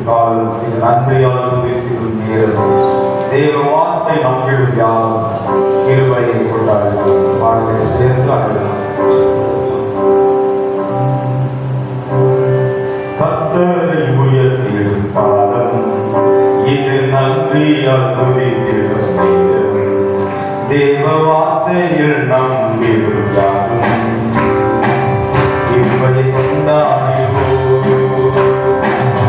காலம் இது நன்மையால் துதித்திடும் நேரம் தேவ வார்த்தை நம்மிடம் யாரும் இருவரை கொண்டாடுகிறோம். பாடலை சேர்ந்து அடையலாம். கர்த்தரை உயர்த்திடும் காலம் இது நன்றியால் துதித்திடும் நேரம் தேவ வார்த்தையில் நம்பிடும் யாரும் இருவரை கொண்டாடுகிறோம்.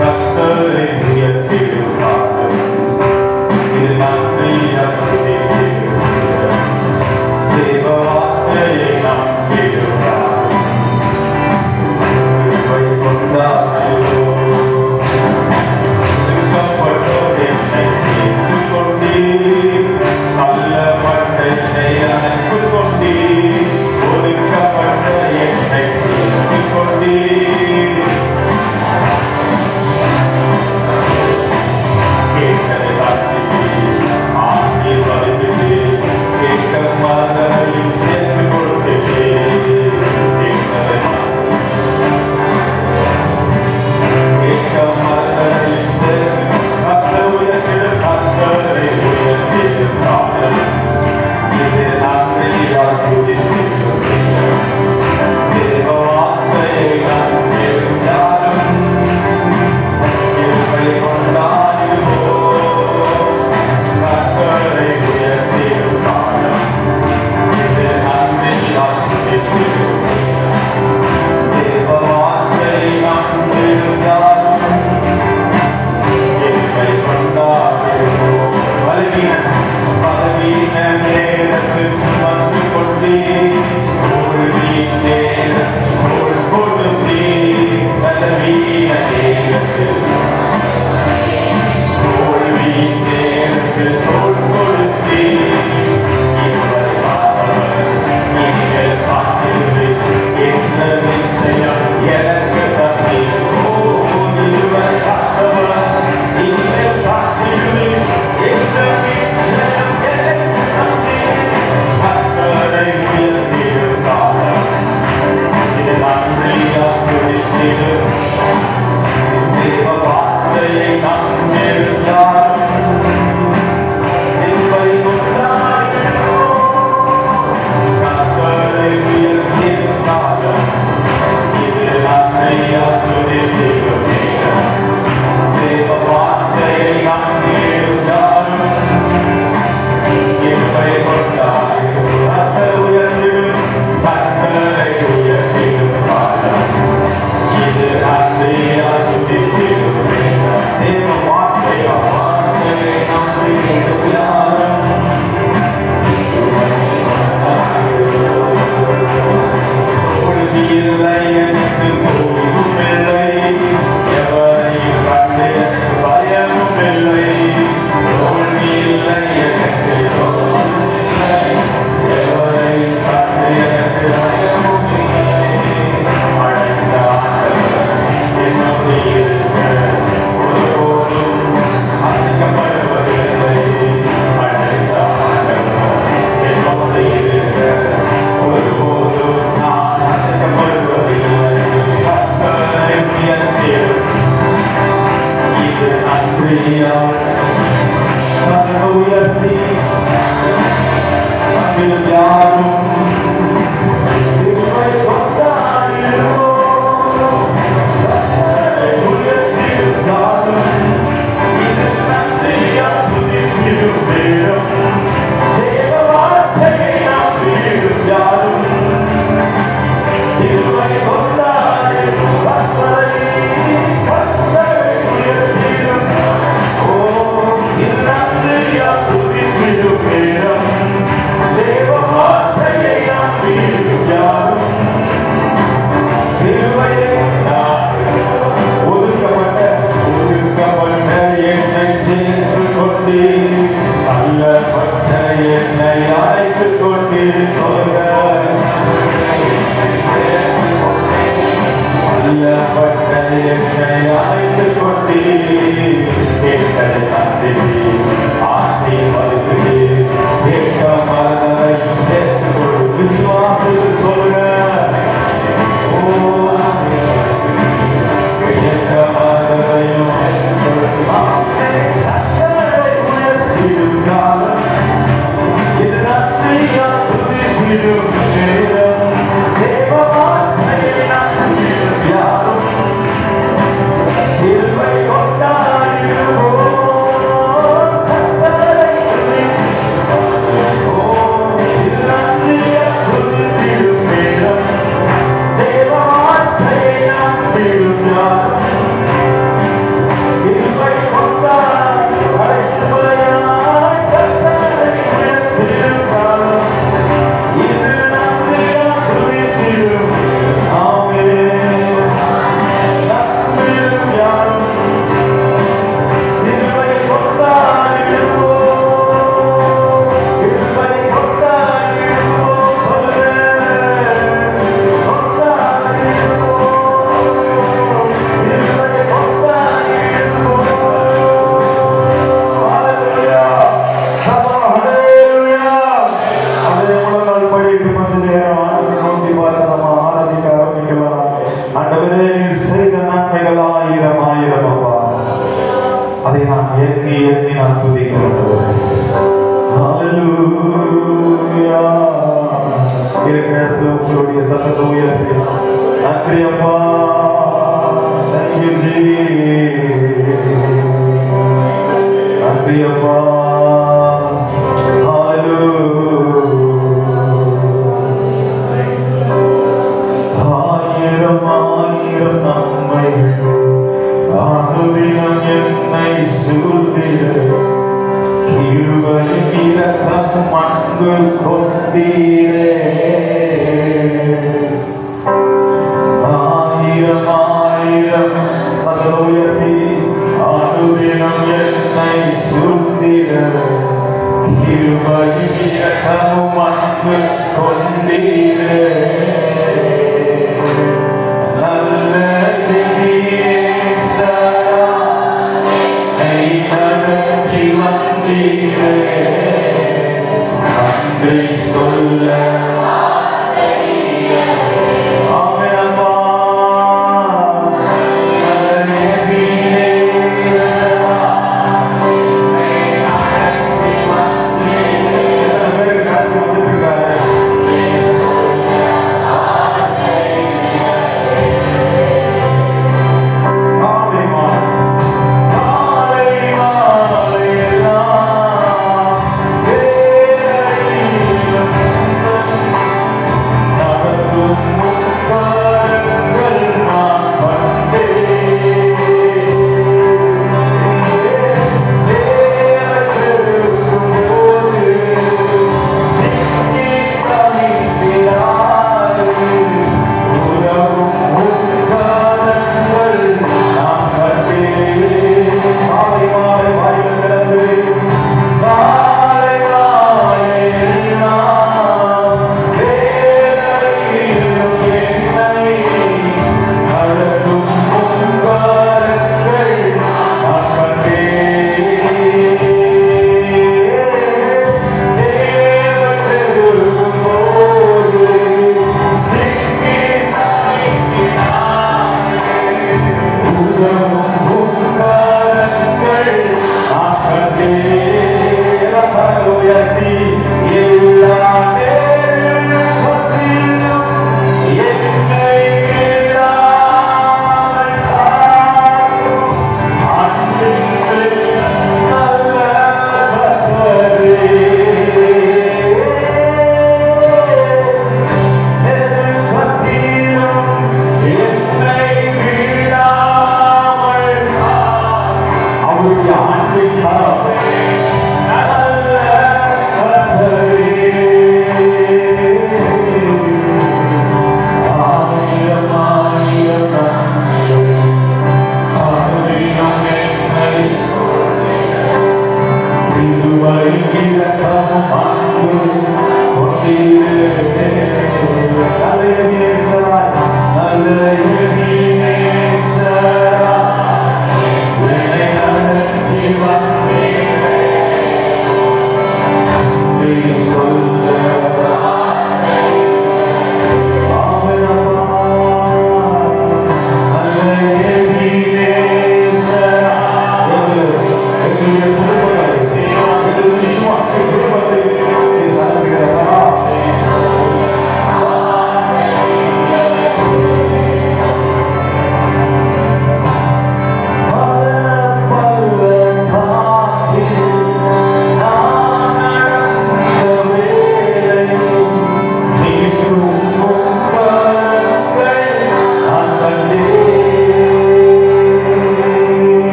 கர்த்தரை உயர்த்திடும் காலம் இது நன்றியால் துதித்திடும் நேரம் தேவ வார்த்தையை நம்பிடும் யாரும் இருவரை கொண்டாடுகிறோம்.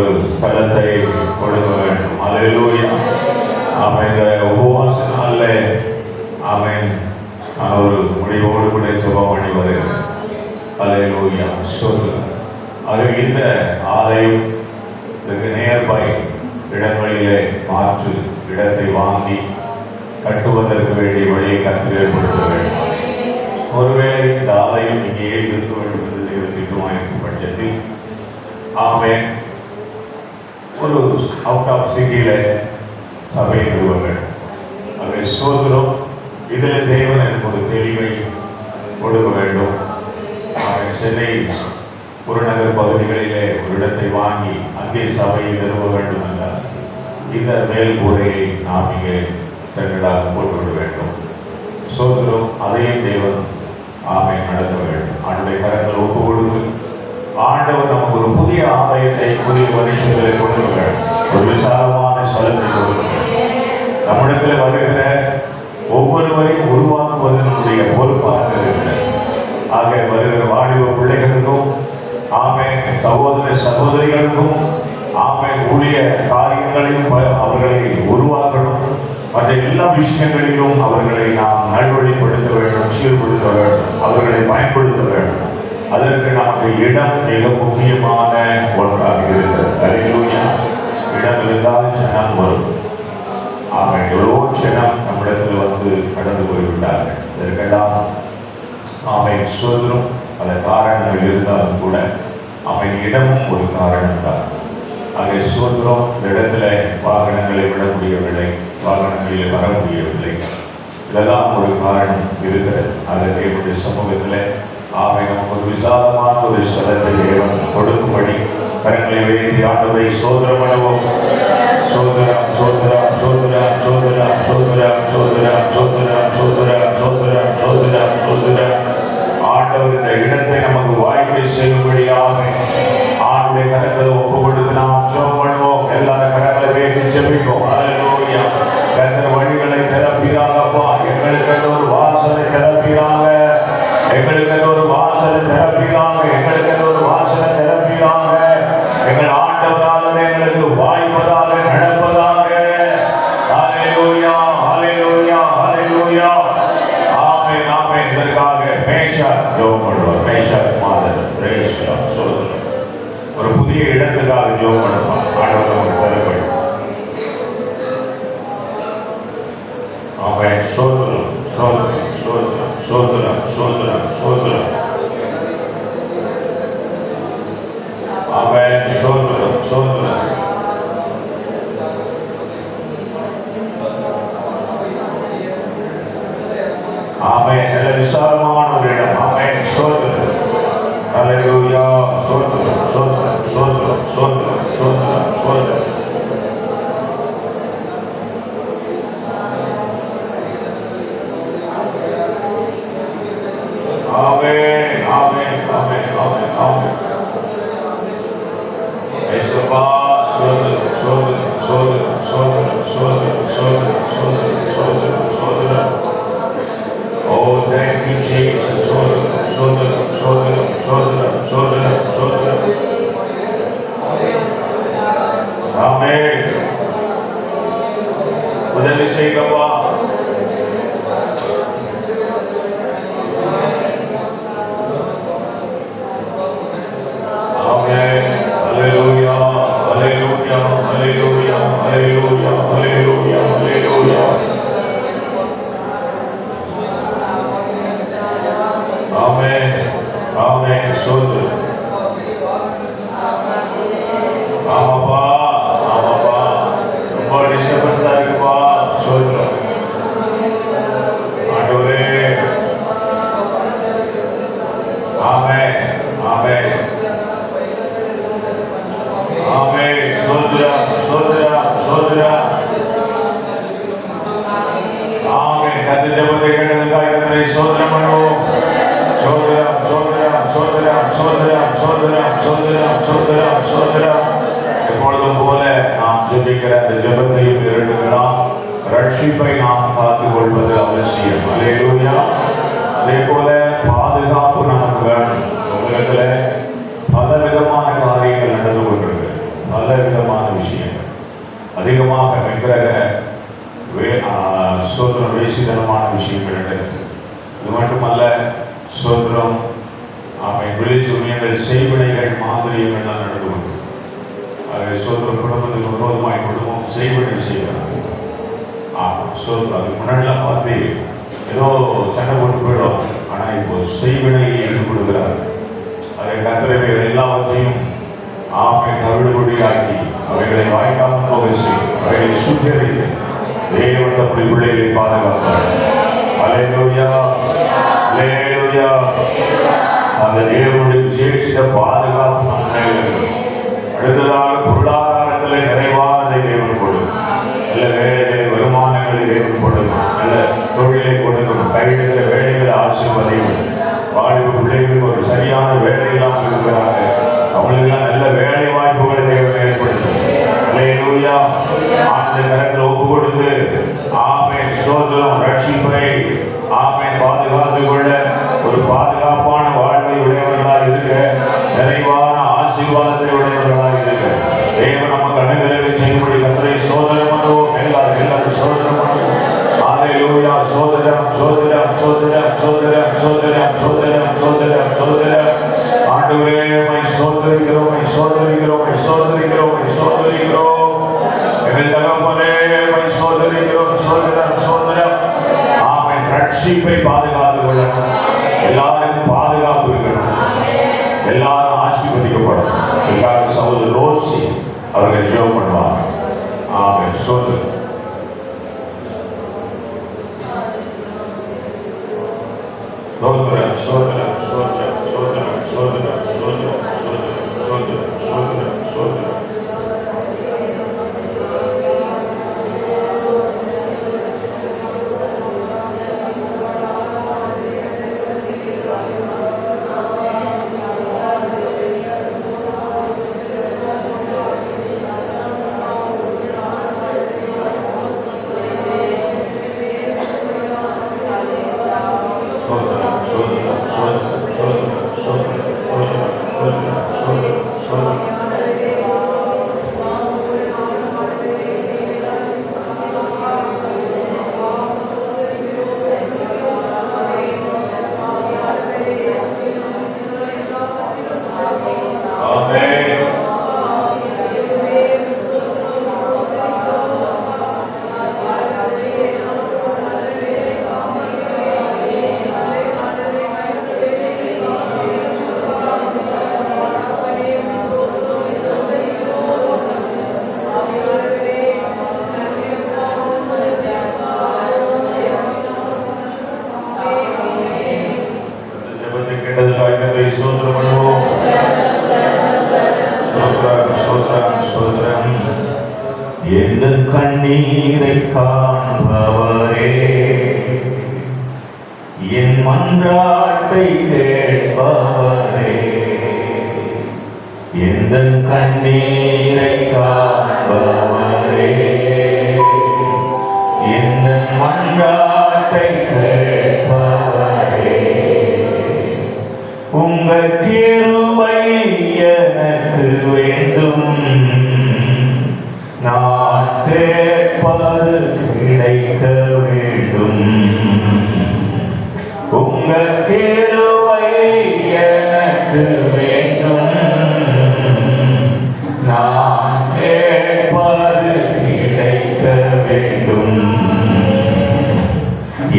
ஒரு ஸ்தலத்தை கொடுக்க வேண்டும். அல்லேலூயா. ஆமென். இந்த உபவாச நாள்ல ஆமென் நான் ஒரு முடிவோடு கூட ஜெபம் பண்ணி வருகிறேன். அல்லேலூயா. ஸ்தோத்திரம். அது இந்த ஆலயம் இதுக்கு நியர்பை இடங்களிலே மாற்று இடத்தை வாங்கி கட்டுவதற்கு வேண்டிய வழியை கற்று ஏற்படுத்த வேண்டும். ஒருவேளை இந்த ஆலயம் இங்கேயே இருக்க வேண்டும் என்று தேவத்திற்கும் பட்சத்தில் ஆமென் ஒரு அவுட் ஆஃப் சிட்டியில சபையை நிறுவ வேண்டும். அதை சோதனம் இதில் தேவன் எனக்கு ஒரு தெளிவை கொடுக்க வேண்டும். சென்னை புறநகர் பகுதிகளிலே ஒரு இடத்தை வாங்கி அங்கே சபையை நிறுவ வேண்டும் என்றால் இந்த மேல் கூரையை நாம் இங்கே ஸ்டாண்டர்டாக போட்டுவிட வேண்டும். சோதனம் அதையும் தேவன் ஆமென் நடத்த வேண்டும். ஆண்டுடைய கரங்களை ஒப்பு கொடுத்து ஆண்டவர் நமக்கு ஒரு புதிய ஆலயத்தை புதிய மனுஷங்களை கொடுக்க வேண்டும். ஒரு விசாலமான ஸ்தலத்தை கொடுக்க வேண்டும். நம்மிடத்தில் வருகிற ஒவ்வொருவரையும் உருவாக்குவது நம்முடைய பொறுப்பாக இருக்கிறது. ஆக வருகிற வாலிப பிள்ளைகளுக்கும் ஆமென் சகோதர சகோதரிகளுக்கும் ஆமென் ஊழிய காரியங்களையும் அவர்களை உருவாக்கணும். மற்ற எல்லா விஷயங்களிலும் அவர்களை நாம் நல்வழிப்படுத்த வேண்டும், சீர்படுத்த வேண்டும், அவர்களை பயன்படுத்த வேண்டும். அதற்கு நமக்கு இடம் மிக முக்கியமான ஒன்றாக இருக்கிறது. அல்லேலூயா. இடம் இருந்தால் ஜனம் வரும். ஆமென். எவ்வளோ ஜனம் நம்மிடத்தில் வந்து கடந்து போய்விட்டார்கள். இதற்கெல்லாம் ஆமென் சோதரும் பல காரணங்கள் இருந்தாலும் கூட ஆமென் இடமும் ஒரு காரணம் தான். ஆக சோதரம் இந்த இடத்துல வாகனங்களை விட முடியவில்லை, வாகனங்களில் வர முடியவில்லை. இதெல்லாம் ஒரு காரணம் இருக்கிறது. அது தேவனுடைய சமூகத்தில் ஆமென் நமக்கு ஒரு விசாலமான ஒரு ஸ்தலத்தை தேவன் கொடுக்கும்படி கரங்களை வைத்து ஆண்டவரை சோதரம் பண்ணுவோம். சோதரம் சோதரம் சோதரம் சோதரம் சோதரம் சோதரம் சோதரம் சோதரம் சோதரம் சோதரம் சோதரம் ஆண்டவர் இந்த இடத்தை நமக்கு வாய்ப்பை செய்யும்படியாக ஆண்டுடைய கரங்களை ஒப்பு கொடுத்து நாம் ஜெபம் பண்ணுவோம். எல்லாரும் கரங்களை வைத்து ஜெபிப்போம். அல்லேலூயா. கர்த்தர் வழிகளை திறப்பீராங்கப்பா. எங்களுக்கு ஒரு வாசலை திறப்பீராங்க. எங்களுக்கு ஒரு வாசலை திறப்பீராங்க. எங்களுக்கு ஒரு வாசலை திறப்பீராங்க. எங்கள் ஆண்டவரால் எங்களுக்கு வாய்ப்பதாக நடப்பதாக. அல்லேலூயா. அல்லேலூயா. அல்லேலூயா. ஆமென். ஆமென். இதற்காக மேஷா ஜெபம் பண்ணுவோம். மேஷா மாதர் பிரேஷம் சொல்லுங்க. ஒரு புதிய இடத்துக்காக ஜெபம் பண்ணுவோம். ஆண்டவர் நமக்கு தரப்படும். ஆமென். சோதரம் சோதரம் சோதரம் சோதரம் சோதரம் சோதரம் ஆமென். சோதரம் சோதரம் ஆமென். நல்ல விசாலமான ஒரு இடம். ஆமென். சோதரம். அல்லேலூயா. சோதரம் சோதரம் சோதரம் சோதரம் சோதரம் சோதரம் ஆமென். ஆமென். ஆமென். ஆமென். ஆமென். ஏசப்பா சோதரம் சோதரம் சோதரம் சோதரம் சோதரம் சோதரம் சோதரம் சோதரம் சோதரம். Oh, thank you, Jesus. Sodara, Sodara, Sodara, Sodara, Sodara, Sodara. Amen. உதவி செய்யப்பா. Amen. Hallelujah. Hallelujah. Hallelujah. Hallelujah. Hallelujah. Hallelujah. ஆமென். ஆமென். சோதரம். ஆமாப்பா. ஆமாப்பா. ரொம்ப டிஸ்டர்பன்ஸா இருக்குப்பா. சோதரம். ஆண்டவரே. ஆமென். ஆமென். ஆமென். சோதரம் சோதரம் சோதரம். ஆமென். கத்த ஜெபத்தை கேட்டதுக்காக கர்த்தரை சோதரம் பண்ணுவோம். சோதரம் சோதரம் சோதரம் சோதரம் சோதரம் சோதரம் சோதரம் சோதரம். எப்பொழுதும் போல நாம் ஜெபிக்கிற அந்த ஜெபத்தையும் இரண்டுகளாம் ரட்சிப்பை நாம் காத்துக் கொள்வது அவசியம். அல்லேலூயா. அதே போல பாதுகாப்பு நமக்கு வேணும். உலகத்துல பல விதமான காரியங்கள் நடந்து கொண்டிருக்கு. பல விதமான விஷயங்கள் அதிகமாக விக்கிரக சோதனம் வேசிதனமான விஷயங்கள் நடக்குது. இது மட்டுமல்ல, சோதனம் விளைச்சூரியங்கள் செய்வினைகள் மாதிரியங்கள்லாம் நடந்து கொண்டு சோதரம் குடும்பத்துக்கு விரோதமாய் குடும்பம் செய்வினை செய்கிறாங்க. சோதரம் அதுக்கு முன்னாடிலாம் பார்த்து ஏதோ சண்டை போட்டு போயிடும். ஆனால் இப்போ செய்வினையை ஈடுபடுகிறார். அதை கத்திரவைகள் எல்லாவற்றையும் கவிடுபடியாக்கி அவைகளை வாய்க்காமல் போக செய்யும். அவைகளை சுற்றறிந்து தேவன் அப்படி பிள்ளைகளை பாதுகாப்பார். அல்லேலூயா, அல்லேலூயா. அந்த தேவனுடைய விசேஷித்த பாதுகாப்பு நம்மை அடுத்ததாக பொருளாதாரத்தில் நிறைவானதை தேவன் கொடுக்கும். நல்ல வேலைகளை வருமானங்களை தேவன் கொடுக்கும். நல்ல தொழிலை கொடுக்கும். கைவிடுகிற வேலைகளை ஆசீர்வதிக்கும். வாலிப பிள்ளைகளுக்கு ஒரு சரியான வேலை இல்லாமல் இருக்கிறாங்க. அவங்களுக்கெல்லாம் நல்ல வேலை வாய்ப்புகளை தேவன் ஏற்படுத்தும். அல்லேலூயா. ஆனந்த கரத்தில் ஒப்பு கொடுத்து ஆமென் சோதரம் ரட்சிப்பை ஆமென் பாதுகாத்துக் கொள்ள ஒரு பாதுகாப்பான வாழ்வை உடையவர்களாக இருக்க, நிறைவான ஆசீர்வாதத்தை உடையவர்களாக இருக்க தேவன் நமக்கு அனுகிரக செய்யும்படி கர்த்தரை சோதனம் பண்ணுவோம். எல்லாரும் சோதனம் பண்ணுவோம். அல்லேலூயா. சோதரம் சோதரம் சோதரம் சோதரம் சோதரம் சோதரம் சோதரம் சோதரம். ஆண்டவரே மை சோதரிக்கிறோம், மை சோதரிக்கிறோம், மை சோதரிக்கிறோம், மை சோதரிக்கிறோம். எங்கள் தகப்பனே மை சோதரிக்கிறோம், சோதரம் சோதரம். ஆமென். ரட்சிப்பை பாதுகாத்துக் கொள்ளணும். எல்லாருக்கும் பாதுகாப்பு இருக்கணும். எல்லாரும் ஆசீர்வதிக்கப்படும். இதுக்காக சகோதரர் ரோசி அவர்கள் ஜெபம் பண்ணுவாங்க. ஆமென். சோதரம் சோதரம் சோதரம் சோதரம் சோதரம் சோதரம் சோதரம் சோதரம் சோதரம் சோதரம் சோதரம். எந்த கண்ணீரை காண்பவரே, என் மன்றாட்டை கேட்பவரே, எந்த கண்ணீரை காண்பவரே, எந்த மன்றாட்டை கேட்பவரே, உங்கள் கிருபை எனக்கு வேண்டும், நான் கேட்பது கிடைக்க வேண்டும், உங்கள் கிருபை எனக்கு வேண்டும், நான் கேட்பது கிடைக்க வேண்டும்.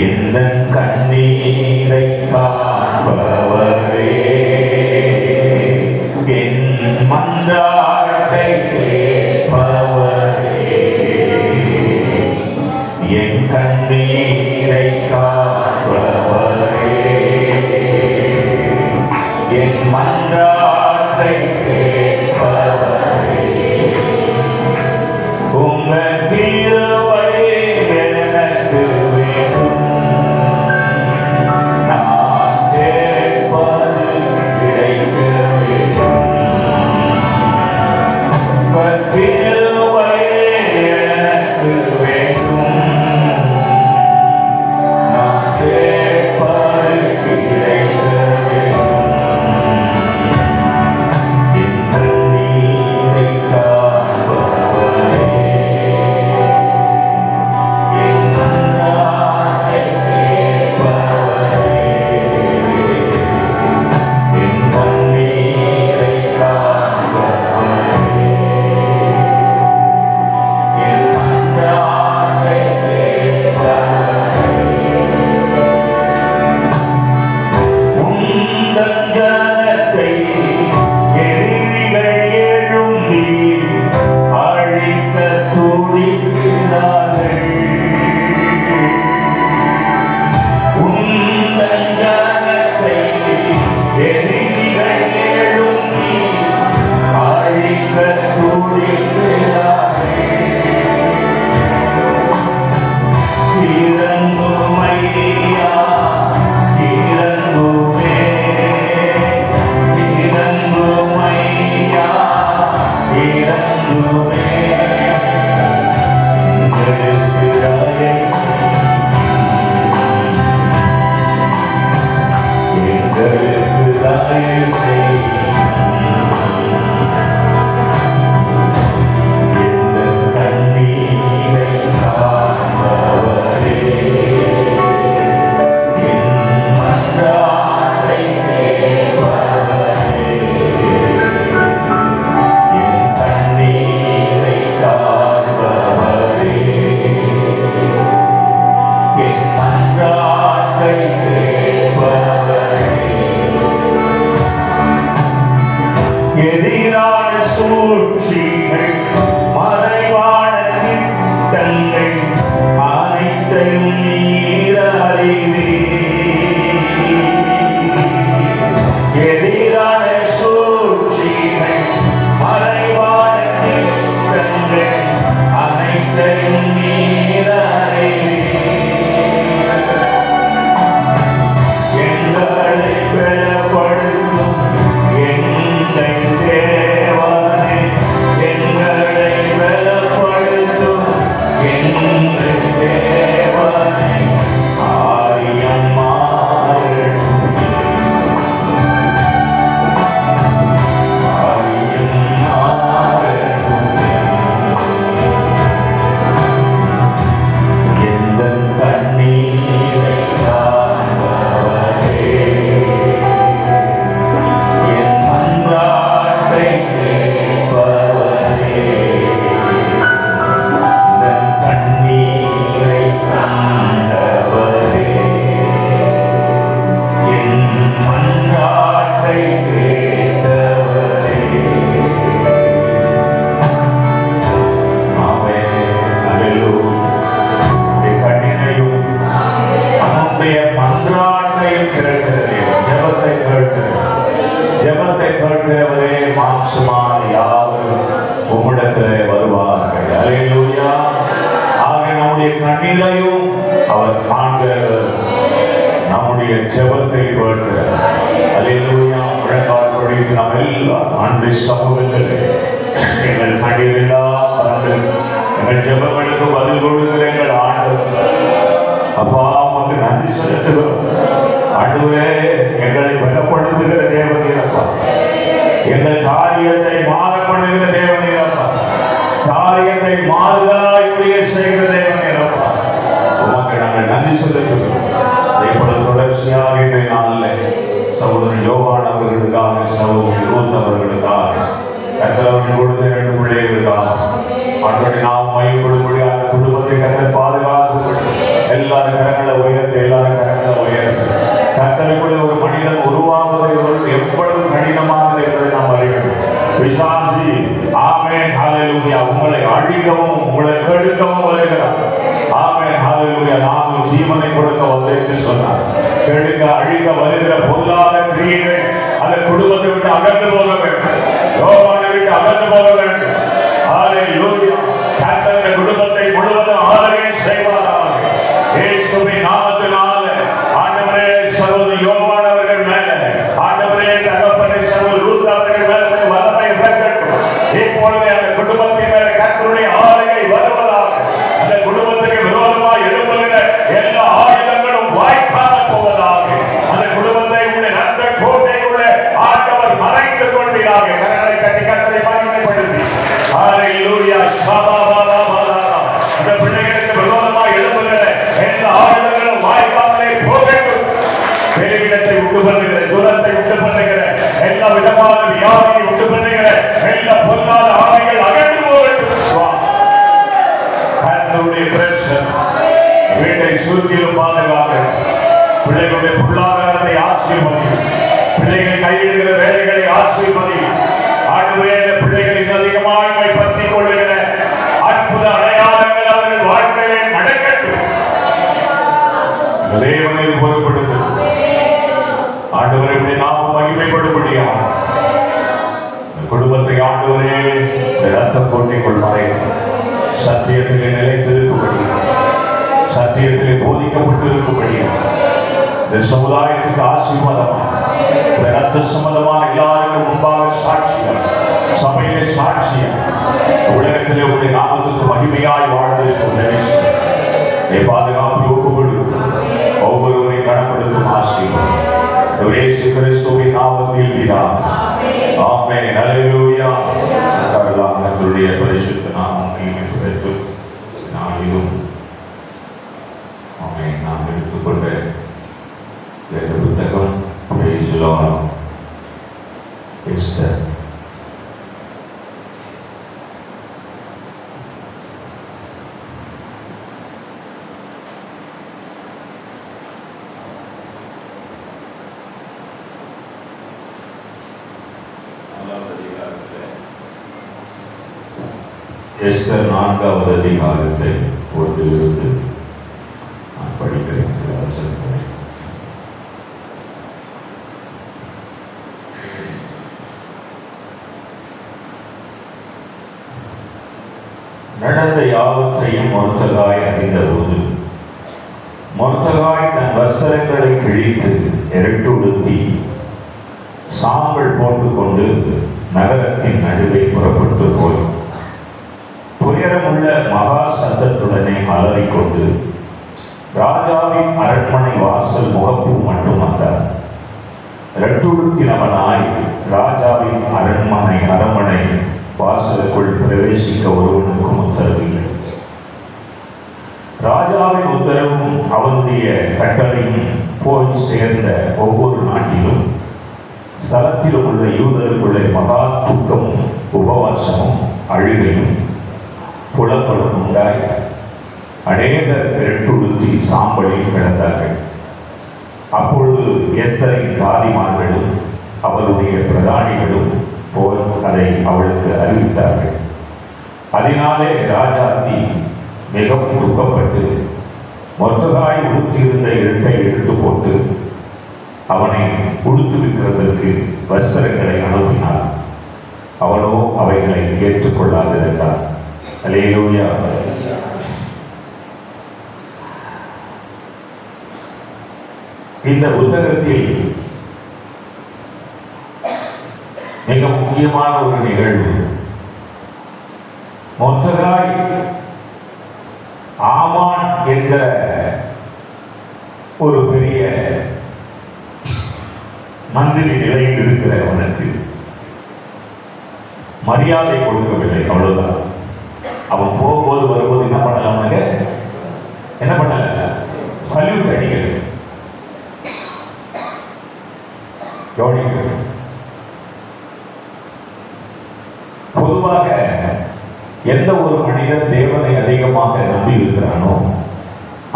எந்த கண்ணீரை காண்பவரே, என் மன்றாட்டை கேட்பவரே, என் கண்ணீரை காண்பவரே, என் மன்றாட்டை உங்களுடைய சமூகத்தில் எங்கள் கண்ணீரெல்லாம் கலந்து எங்கள் ஜெபங்களுக்கு பதில் கொடுக்கிற எங்கள் ஆண்டவர் அப்பா உமக்கு நன்றி செலுத்துகிறோம். ஆண்டவரே, எங்களை பலப்படுத்துகிற தேவனீரப்பா, எங்கள் காரியத்தை மாறப்படுகிற தேவனீரப்பா, காரியத்தை மாறுதலாய் முடிய செய்கிற தேவனீரப்பா, உமக்கு நாங்கள் நன்றி செலுத்துகிறோம். அதேபோல தொடர்ச்சியாக இன்றைய நாளில் சகோதரன் யோவான் அவர்களுக்காக, சகோதரன் ரூத் அவர்களுக்காக, கர்த்தர் அவர்கள் கொடுத்த 2 பிள்ளைகளுக்காக ஆண்டவரை நாம் மையப்படும்படியாக குடும்பத்தை கர்த்தர் பாதுகாக்கும்படி எல்லாரும் கரங்களை உயர்த்து, எல்லாரும் கரங்களை உயர்த்து. கர்த்தருக்குள்ள ஒரு மனிதன் உருவாகுவது எவ்வளவு கடினமானது என்பதை நாம் அறிய வேண்டும். பிசாசு ஆமென் ஹல்லேலூயா உங்களை அழிக்கவும் உங்களை கெடுக்கவும் வருகிறார். ஆமென் ஹல்லேலூயா நாம் ஜீவனை கொடுக்க வந்தேன் என்று சொன்னார். கெடுக்க அழிக்க வருகிற பொல்லாத கிரியைகள் அந்த குடும்பத்தை விட்டு அகன்று போக வேண்டும். யோவானை விட்டு அகன்று போக வேண்டும். ஹல்லேலூயா கர்த்தர் இந்த குடும்பத்தை முழுவதும் ஆளுகை செய்வாராக. இயேசுவின் நாமத்தினாலே ஆண்டவரே சகோதரன் யோவான் அவர்கள் மேல, ஆண்டவரே தகப்பனை சகோதரன் ரூத் அவர்கள் மேல வல்லமை இறங்கட்டும். இப்பொழுது அந்த குடும்பத்தின் மேல கர்த்தருடைய ஆளுகை வருவதாக. அந்த குடும்பத்துக்கு விரோதமாக எழும்புகிற எல்லா ஆயுதங்களும் வாய்க்காமல் போவதாக. அந்த குடும்பத்தை உள்ள ரத்த கோட்டைக்குள்ளே ஆண்டவர் மறைத்துக் கொள்வீராக. கரங்களை கட்டி கர்த்தரை மகிமைப்படுத்தி ஹல்லேலூயா ஷபாபாபாபாபா. அந்த பிள்ளைகளுக்கு விரோதமாக எழும்புகிற எல்லா ஆயுதங்களும் வாய்க்காமலே போகட்டும். வெளியிடத்தை உண்டு பண்ணுகிற, ஜுரத்தை உண்டு பண்ணுகிற, எல்லா விதமான வியாதியை உண்டு பண்ணுகிற எல்லா பொல்லாத ஆவிகள் அகன்று போகட்டும். கர்த்தருடைய பிரசன்னம் வீட்டை சுற்றிலும் பாதுகாக்க, பிள்ளைகளுடைய பொருளாதாரத்தை ஆசீர்வதியும், பிள்ளைகள் கையிடுகிற வேலைகளை ஆசீர்வதியும். ஆண்டவரே, இந்த பிள்ளைகளின் அதிகமாய்மை பற்றிக் கொள்ளுகிற அற்புத அடையாளங்கள் அவர்கள் வாழ்க்கையிலே நடக்கட்டும். தேவனை பொறுப்படுத்தும் ஆண்டவரை நாம மகிமைப்படும்படியாக குடும்பத்தை ஆண்டவரே இரத்த கோட்டைக்குள் மறைத்து சத்தியத்திலே நிலைத்திருக்கும்படி, சத்தியத்திலே போதிக்கப்பட்டிருக்கும்படி இந்த சமுதாயத்துக்கு ஆசீர்வாதமாக, இந்த இரத்த சம்பந்தமான எல்லாருக்கும் முன்பாக சாட்சியம், சபையிலே சாட்சியம், உலகத்திலே உடைய நாமத்துக்கு மகிமையாய் வாழ்ந்திருக்கும் பாதுகாப்பு ஒப்புக்கொடு. ஒவ்வொருவரை கனப்படுத்தும் ஆசீர்வாதம் இயேசு கிறிஸ்துவின் நாமத்தில் பிதாவே. ஆமென் ஹல்லேலூயா. கர்த்தருடைய பரிசுத்த நாமம் மகிமைப்படட்டும். நாளிலும் ஆமென். நாம் எடுத்துக்கொண்ட வேத புத்தகம் Praise the Lord. Esther. Esther 4வது அதிகாரத்தை ஒன்றிலிருந்து நான் படிக்கிறேன் சில வசனங்களை. நடந்த யாவற்றையும் மொர்தெகாய் அறிந்தபோது மொர்தெகாய் தன் வஸ்திரங்களை கிழித்து இரட்டுடுத்தி சாம்பல் போட்டுக்கொண்டு நகரத்தின் நடுவே புறப்பட்டு போய் துயரமுள்ள மகா சத்தத்துடனே அலறிக்கொண்டு ராஜாவின் அரண்மனை வாசல் முகப்பு மட்டும் வந்தார். இரட்டுடுத்தினவனாய் ராஜாவின் அரண்மனை வாசலுக்குள் பிரவேசிக்க ஒருவனுக்கும் உத்தரவில்லை. ராஜாவின் உத்தரவும் அவனுடைய கட்டளையும் போய் சேர்ந்த ஒவ்வொரு நாட்டிலும் ஸ்தலத்திலும் உள்ள யூதருக்குள்ள மகா துக்கமும் உபவாசமும் அழுகையும் புலப்படும் உண்டாய் அநேகர் இரட்டுடுத்தி சாம்பலில் கிடந்தார்கள். அப்பொழுது எஸ்தரின் தாதிமார்களும் அவருடைய பிரதானிகளும் போய் அதை அவளுக்கு அறிவித்தார்கள். அதனாலே ராஜாத்தி மிகவும் துக்கப்பட்டு மொர்தெகாய் உடுத்தியிருந்த இரட்டை எடுத்து போட்டு அவனை உடுத்துவிக்கிறதற்கு வஸ்திரங்களை அனுப்பினார். அவனோ அவைகளை ஏற்றுக்கொள்ளாதிருந்தார். அல்லேலூயா. இந்த புத்தகத்தில் மிக முக்கியமான ஒரு நிகழ்வு. மொர்தெகாய் ஆமான் என்கிற ஒரு பெரிய மந்திரி நிலையில் இருக்கிறவனுக்கு மரியாதை கொடுக்கவில்லை. அவ்வளவுதான். அவன் போகும்போது வரும்போது என்ன பண்ணலாம்னாங்க, என்ன பண்ணல, சல்யூட் அடிக்கல. பொதுவாக எந்த ஒரு மனிதன் தேவனை அதிகமாக நம்பி இருக்கிறானோ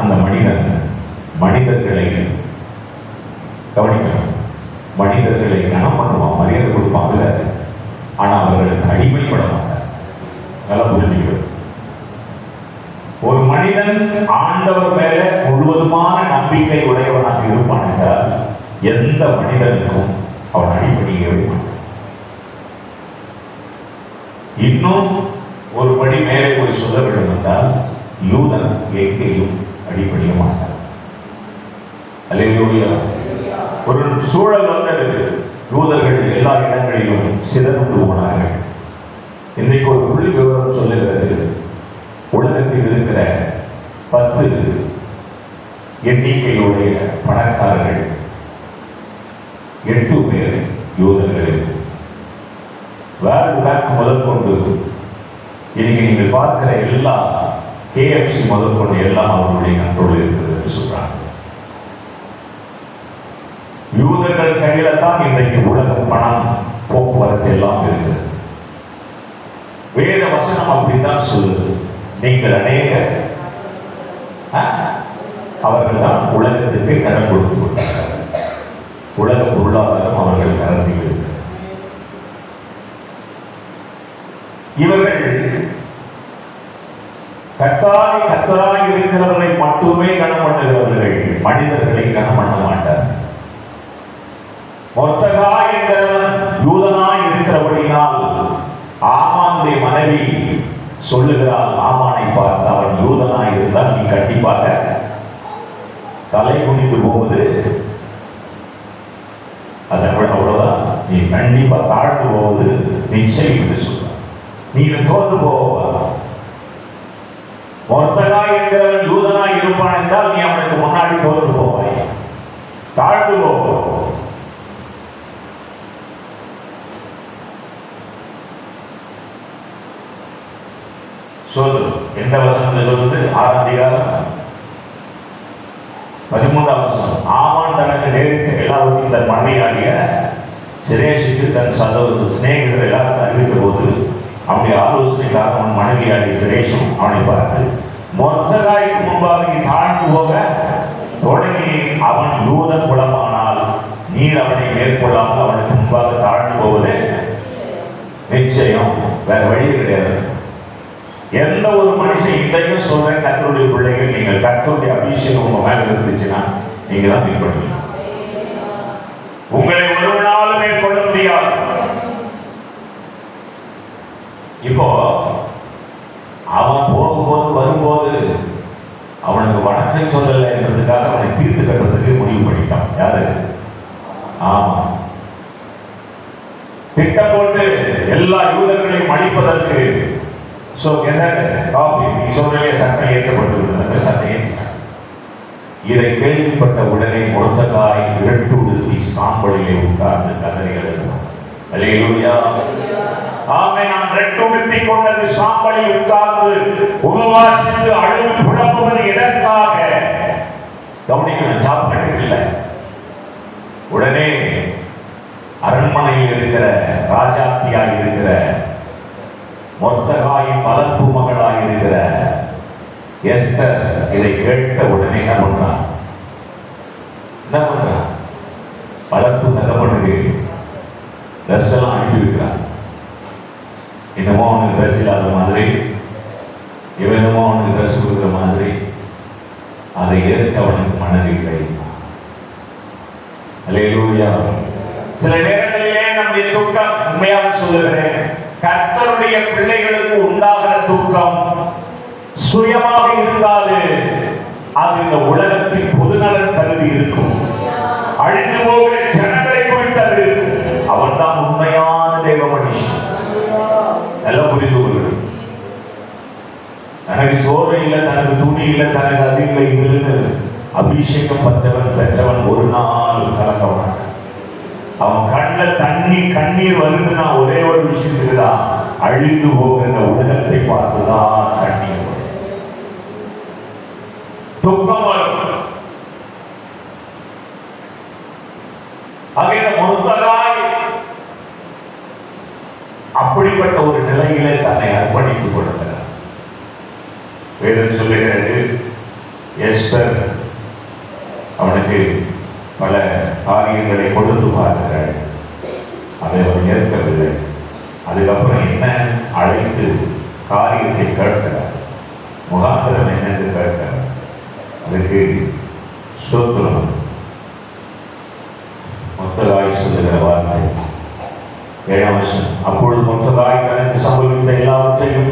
அந்த மனிதன் மனிதர்களை கவனிக்கணும், மனிதர்களை கனம் பண்ணுவான், மரியாதை கொடுப்பாங்க. ஆனா அவர்களுக்கு அடிமைப்பட மாட்டார். நல்லா புரிஞ்சுக்கணும். ஒரு மனிதன் ஆண்டவர் மேல முழுவதுமான நம்பிக்கை உடையவனாக இருப்பான் என்றால் எந்த மனிதனுக்கும் அவன் அடிப்படையவே மாட்டான். இன்னும் ஒரு படி மேலே போய் சொல்ல வேண்டும் என்றால் யூதன் எங்கேயும் அடிப்படைய மாட்டான். அல்லேலூயா. ஒரு சூழல் வந்தது, யூதர்கள் எல்லா இடங்களிலும் சிதறுண்டு போனார்கள். இன்றைக்கு ஒரு புள்ளி விவரம் சொல்லுகிறது, உலகத்தில் இருக்கிற 10 எண்ணிக்கையுடைய பணக்காரர்கள் 8 பேர் யூதர்கள். வேர்ல்டு பேங்க் முதற்கொண்டு இன்னைக்கு நீங்கள் பார்க்கிற எல்லா KFC முதற்கொண்டு எல்லாம் அவர்களுடைய கண்ட்ரோல் இருக்கிறது என்று சொல்றாங்க. யூதர்கள் கையில தான் இன்றைக்கு உலகம், பணம், போக்குவரத்து எல்லாம் இருக்கிறது. வேத வசனம் அப்படித்தான் சொல்லுது. நீங்கள் அநேக அவர்கள் தான் உலகத்திற்கு கடன் கொடுத்து கொண்டார்கள். உலக பொருளாதாரம் அவர்கள் கருத்தில் இருக்கிறது. இவர்கள் கர்த்தராய் இருக்கிறவர்களை மட்டுமே கனம் பண்ணுகிறவர்கள், மனிதர்களை கனம் பண்ண மாட்டார். மொர்தெகாய் என்கிறவன் யூதனாய் இருக்கிறபடினால் ஆமானுடைய மனைவி சொல்லுகிறாள், ஆமானை பார்த்து, அவன் யூதனாய் இருந்தால் நீ கண்டிப்பாக தலை குனிந்து போவது, அவ்வளவுதான், நீ கண்டிப்பா தாழ்ந்து போவது நிச்சயம் என்று சொல்ற. நீ தோற்று போவா. மொர்தெகாய் என்கிறவன் யூதனாய் இருப்பான் என்றால் நீ அவனுக்கு முன்னாடி தோற்று போவாய், தாழ்ந்து போவாய். சொல்லு எந்த வசனத்தை சொல்லுது? 6ஆம் அதிகாரம் 13ஆம் வசனம். ஆமான் தனக்கு நேரிட்ட எல்லாருக்கும் தன் மனைவியாகிய சிரேஷுக்கு தன் சிநேகிதர் எல்லாருக்கும் அறிவித்த போது அவனுடைய ஆலோசனைக்காக அவன் மனைவியாகிய சிரேஷும் அவனை பார்த்து, மொர்தெகாய்க்கு முன்பாக நீ தாழ்ந்து போக தொடங்கி அவன் யூத குலமானால் நீர் அவனை மேற்கொள்ளாமல் அவனுக்கு முன்பாக தாழ்ந்து போவது நிச்சயம், வேற வழி கிடையாது. எந்த ஒரு மனுஷன் இன்றைக்கும் சொல்றேன், கர்த்தருடைய பிள்ளைகள், நீங்கள் கர்த்தருடைய அபிஷேகம் உங்க மேல இருந்துச்சுன்னா நீங்க தான் பின்பற்றுவீங்க. உங்களை ஒருவனாலும் மேற்கொள்ள முடியாது. இப்போ அவன் போகும்போது வரும்போது அவனுக்கு வணக்கம் சொல்லலை என்றதுக்காக அவனை தீர்த்து கட்டுறதுக்கு முடிவு பண்ணிட்டான். யாரு? ஆமா. திட்டம் போட்டு எல்லா யூதர்களையும் அழிப்பதற்கு நீ சொல்றே சட்டம் ஏற்றப்பட்டு சட்டம் ஏற்றினார். இதை கேள்விப்பட்ட உடனே மொர்தெகாய் இரட்டு உடுத்தி சாம்பலிலே உட்கார்ந்து கதறி எழுதினான். அல்லேலூயா. ஆமென். நான் இரட்டு உடுத்தி கொண்டது சாம்பலில் உட்கார்ந்து உபவாசித்து அழுது புலம்புவது எதற்காக? கவனிக்கணும், சாப்பிட்டு இல்லை. உடனே அரண்மனையில் இருக்கிற ராஜாத்தியாய் இருக்கிற மொர்தெகாயின் வளர்ப்பு மகளாய் இருக்கிற எஸ்தர் இதை கேட்ட உடனே என்ன பண்றான்? வளர்ப்பு தகவலுக்கு ட்ரெஸ் எல்லாம் அனுப்பி வைக்கிறான். என்னமோ அவனுக்கு ட்ரெஸ் இல்லாத மாதிரி, இவனமோ அவனுக்கு ட்ரெஸ் கொடுக்குற மாதிரி. அதை ஏற்க அவனுக்கு மனதில்லை. அல்லேலூயா. சில நேரங்களிலே நம்முடைய துக்கம், உண்மையாக சொல்லுகிறேன், கர்த்தருடைய பிள்ளைகளுக்கு உண்டாகிற துக்கம் சுயமாக இருக்காது. அது இந்த உலகத்தின் பொதுநலன் கருதி இருக்கும். அழிந்து போகிற ஜனங்களை குறித்தது. அவன் தான் உண்மையான தேவ மனுஷன். எல்லாம் புரிந்து கொள்ளும். தனக்கு சோறு இல்லை, தனக்கு துணி இல்லை, தனக்கு அது இல்லை, இது அபிஷேகம் பெற்றவன் ஒரு நாள் கலக்கவன். அவன் கண்ணில் கண்ணீர் வருதுன்னா ஒரே ஒரு விஷயத்துக்கு தான், அழிந்து போகிற உலகத்தை பார்த்துதான் கண்ணீர் வரும், துக்கம் வரும். மொத்ததாய் அப்படிப்பட்ட ஒரு நிலையிலே தன்னை அர்ப்பணித்துக் கொள்கிறார். வேதம் சொல்லுகிறது, எஸ்தர் அவனுக்கு பல காரியங்களை கொடுத்து பார்க்கிறார். அதை அவன் ஏற்கவில்லை. அதுக்கப்புறம் என்ன அழைத்து காரியத்தை கேட்கிறார், முகாந்திரம் என்னென்று கேட்கிறார். அதுக்கு ஸ்தோத்திரம். மொத்ததாய் சொல்லுகிற வார்த்தை 7ஆம் வசனம். அப்பொழுது மொத்ததாய் தனக்கு சம்பவித்த எல்லாவற்றையும்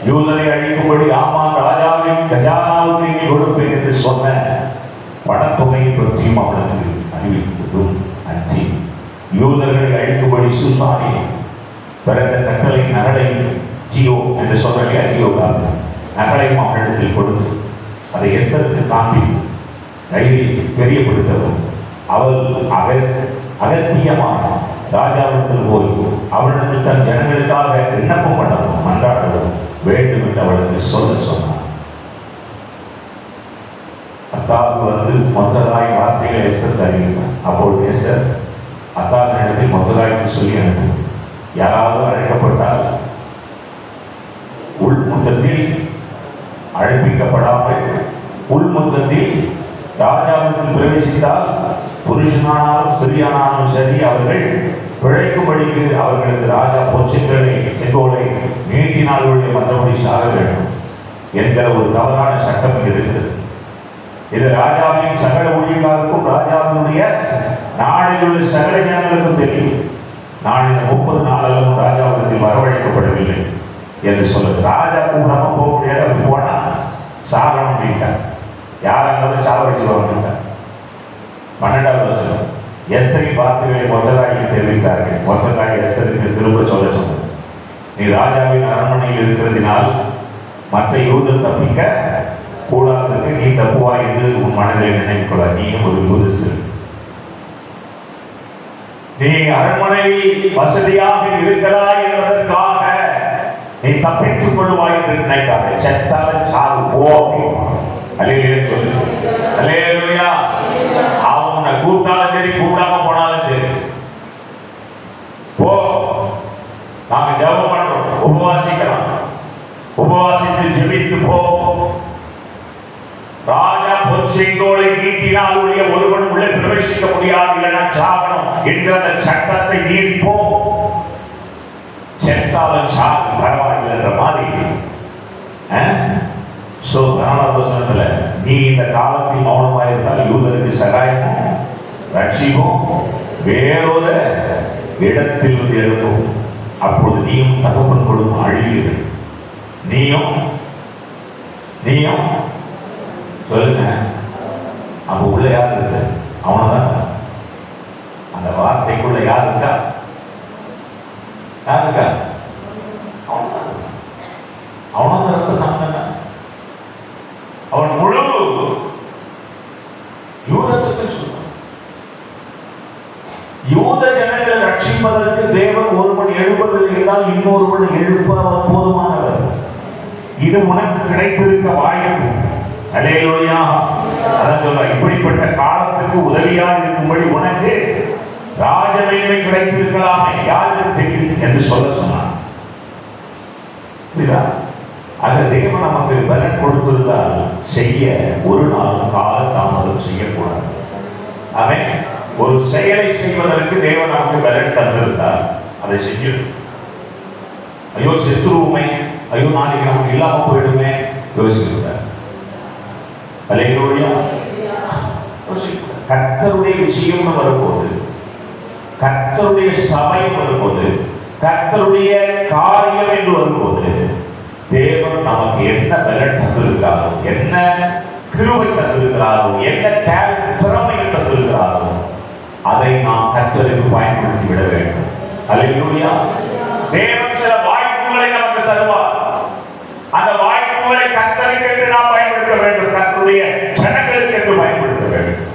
யூதரை அழிக்கும்படி ஆமான் ராஜாவின் கஜானாவுக்கு இனி கொடுப்பேன் என்று சொன்ன பணத்தொகையை பற்றியும் அவனுக்கு அறிவித்ததும் அஞ்சி, யூதர்களை அழிக்கும்படி சூசானி பிறந்த கட்டளை நகலை ஜியோ என்று சொன்னாலே ஜியோகாக நகலையும் அவனிடத்தில் கொடுத்து அதை எஸ்தருக்கு காண்பித்து தைரியம் தெரியப்படுத்தவும், அவள் அகத்தியமான ராஜாவிடத்தில் போய் அவனிடத்தில் தன் ஜனங்களுக்காக விண்ணப்பம் பண்ணவும் மன்றாடவும் வேண்டும் என்று அவளுக்கு சொன்னார். அத்தாக மொத்ததாய் வார்த்தைகளை எஸ்தர் அறிவித்தார். அப்பொழுது எஸ்தர் அத்தாவினிடத்தில் மொத்ததாய்க்கு சொல்லி அனுப்பும், யாராவது அழைக்கப்பட்டால் உள்முத்தத்தில் அழைப்பிக்கப்படாமல் உள்முத்தத்தில் ராஜாவுக்கு பிரவேசித்தால் புருஷனானாலும் ஸ்திரியானாலும் சரி அவர்கள் பிழைக்கும்படிக்கு அவர்களுக்கு ராஜா பொற்சிங்களை செங்கோலை நீட்டினால் மற்றபடி சாக வேண்டும் என்கிற ஒரு தவறான சட்டம் இருக்கிறது. இது ராஜாவின் சகல ஊழியர்களுக்கும் ராஜாவினுடைய நாளில் உள்ள சகல ஜனங்களுக்கும் தெரியும். நான் இந்த 30 நாளெல்லாம் ராஜாவிடத்தில் வரவழைக்கப்படவில்லை என்று சொல்லுது. ராஜா கூடாம போக முடியாது. அப்படி போனா சாகனம் அப்படின்ட்டார். யாராலும் சாக வச்சுருவாங்க. 12ஆவது வசனம். எஸ்தரின் வார்த்தைகளை மொத்ததாய்க்கு தெரிவித்தார்கள். மொத்ததாய் எஸ்தருக்கு திரும்ப சொல்ல சொன்னது, நீ ராஜாவின் அரண்மனையில் இருக்கிறதினால் மற்ற யூதர் தப்பிக்க கூடாததற்கு நீ தப்புவா என்று உன் மனதில் நினைக்கொள்ள. நீயும் ஒரு யூதஸ்திரி. நீ அரண்மனை வசதியாக இருக்கிறாய் என்பதற்காக நீ தப்பித்துக் கொள்வாய் என்று நினைக்காத. செத்தாலும் சாகு போ. அல்லேலூயா சொல்லு. அல்லேலூயா. அவன் உன்னை கூப்பிட்டாலும் சரி கூப்பிடாம போனாலும் சரி போ. நாங்க ஜெபம் பண்றோம், உபவாசிக்கிறோம், உபவாசித்து ஜெபித்து போ. ராஜா பொற்செங்கோலை நீட்டினால் ஒருவன் உள்ளே பிரவேசிக்க முடியாது, இல்லைன்னா சாகணும் என்கிற அந்த சட்டத்தை நீர்ப்போ. செத்தாலும் சாகு பரவாயில்லைன்ற மாதிரி. சோ 4ஆவது வசனத்துல, நீ இந்த காலத்தில் மௌனமாக இருந்தால் யூதருக்கு சகாயமும் ரட்சிப்பும் வேறொரு இடத்தில் வந்து எழுதும். அப்பொழுது நீயும் தகப்பன் கொடுக்கும் அழிவீர்கள். நீயும் சொல்லுங்க. அப்ப உள்ள யார் இருக்கு? அவனதான். அந்த வார்த்தைக்குள்ள யார் இருக்கா? யார் இருக்கா? அவனதான் இருந்த சம்பந்தம். அவன் முழு யூதத்துக்கு சொல்றான். யூத ஜனங்களை ரட்சிப்பதற்கு தேவன் ஒருவன் எழுப்பவில்லை என்றால் இன்னொருவன் எழுப்ப அவர் போதுமானவர். இது உனக்கு கிடைத்திருக்க வாய்ப்பு. அல்லேலூயா. அதான் சொல்ற, இப்படிப்பட்ட காலத்துக்கு உதவியாக இருக்கும்படி உனக்கு ராஜமேன்மை கிடைத்திருக்கலாமே, யாருக்கு தெரியும் என்று சொல்ல சொன்னார். புரியுதா? ஆக தேவன் நமக்கு பலன் கொடுத்திருந்தால் செய்ய ஒரு நாள் கால தாமதம் செய்யக்கூடாது. அவன் ஒரு செயலை செய்வதற்கு தேவன் நமக்கு பலன் தந்திருந்தால் அதை செய்யும். ஐயோ செத்துருவுமே, ஐயோ நாளைக்கு நமக்கு இல்லாம போயிடுமே யோசிக்கிறார். அல்லேலூயா. கர்த்தருடைய விஷயம் வரும்போது, கர்த்தருடைய சபை வரும்போது, கர்த்தருடைய காரியம் என்று வரும்போது தேவன் நமக்கு என்ன பலன் தந்திருக்கிறாரோ, என்ன கிருபை தந்திருக்கிறாரோ, என்ன திறமைகள் தந்திருக்கிறாரோ அதை நாம் கர்த்தருக்கு பயன்படுத்தி விட வேண்டும். அல்லேலூயா. தேவன் சில வாய்ப்புகளை நமக்கு தருவார். அந்த வாய்ப்புகளை கர்த்தருக்கு என்று நாம் பயன்படுத்த வேண்டும். கர்த்தருடைய ஜனங்களுக்கு என்று பயன்படுத்த வேண்டும்.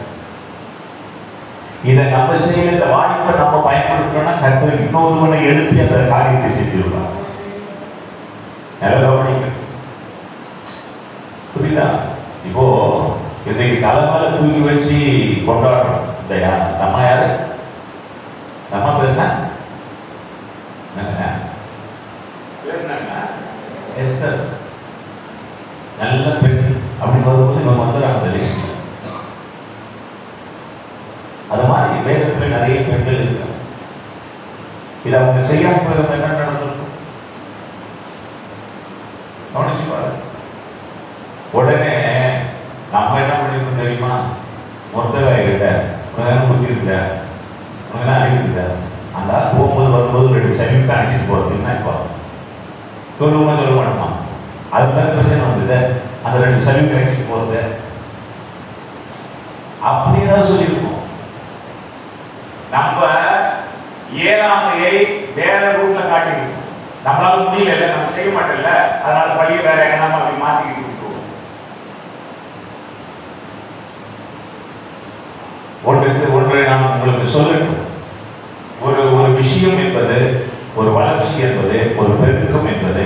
இதை நம்ம செய்ய இந்த வாய்ப்பை நம்ம பயன்படுத்தணும்னா கர்த்தர் இன்னொருவனை எழுப்பி அந்த காரியத்தை செஞ்சிருவார். புரியுதா? இப்போ இன்னைக்கு தலைமையில தூக்கி வச்சு கொண்டாடுறோம். இந்த நம்ம யாரு? நம்ம பேர் என்ன? எஸ்தர். நல்ல பெண் அப்படி வரும்போது இவங்க வந்துடுறாங்க அந்த லிஸ்ட். அது மாதிரி வேதத்துல நிறைய பெண்கள் இருக்காங்க. இதை அவங்க செய்யாம போயிருந்த என்ன நடந்திருக்கும்? கவனிச்சு பாரு. உடனே நம்ம என்ன பண்ணிருக்கோம் தெரியுமா? மொத்தவாயிட்ட புத்தி இருக்க அடிக்கிட்ட அந்த போகும்போது வரும்போது 2 சைடுக்கு அடிச்சுட்டு போறது என்ன இப்போ சொல்லுவோமா சொல்ல மாட்டோமா? அதுதான் பிரச்சனை வந்தது. அந்த 2 சைடுக்கு அடிச்சுட்டு போறது அப்படிதான் சொல்லியிருக்கோம். நம்ம ஏழாமையை வேற ரூட்ல காட்டிருக்கோம். நம்மளால முடியல, நம்ம செய்ய மாட்டோம்ல, அதனால பழிய வேற எங்கன்னா அப்படி மாத்திக்கிட்டு இருக்கோம். ஒன்றை நான் உங்களுக்கு சொல்லணும். ஒரு விஷயம் என்பது, ஒரு வளர்ச்சி என்பது, ஒரு பெருக்கம் என்பது